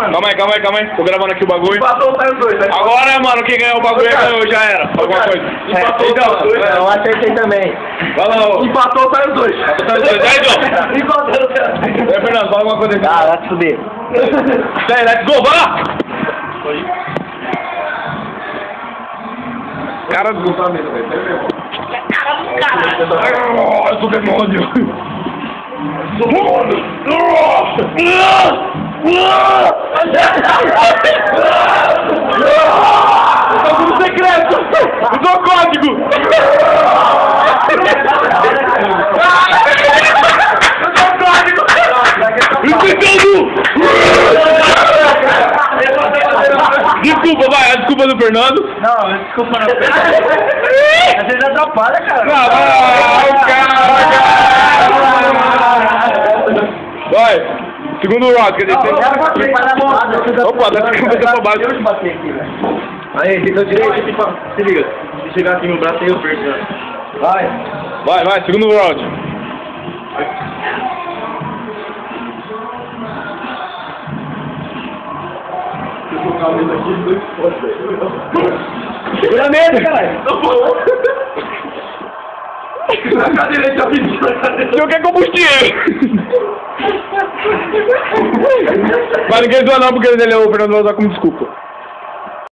mano. Calma aí. Tô gravando aqui o bagulho. Empatou, sai os dois. Agora, mano, quem ganhou o bagulho ganhou, já era. Alguma coisa. Empatou, sai os dois. Eu acertei também. Vai lá, ô. Empatou, sai os dois. Aí, João. Empatou, sai os dois. Fernando, fala alguma coisa aqui. Ah, vai se fuder. Let's go, vai lá! Cara do... Eu sou demônio! Eu sou secreto! Eu sou código! Desculpa, vai, a desculpa do Fernando. Não, desculpa não. Às vezes atrapalha, cara. Vai, segundo round, quer dizer... Opa, dá pra cabeça pra baixo. Aí, fica direito, se liga. Se chegar aqui no braço, aí eu perco. Vai, segundo round. Segura a mesa, caralho. Na cadeira de avenida. O senhor quer combustível? Mas ninguém zoa não, porque ele é o Fernando vai usar como desculpa.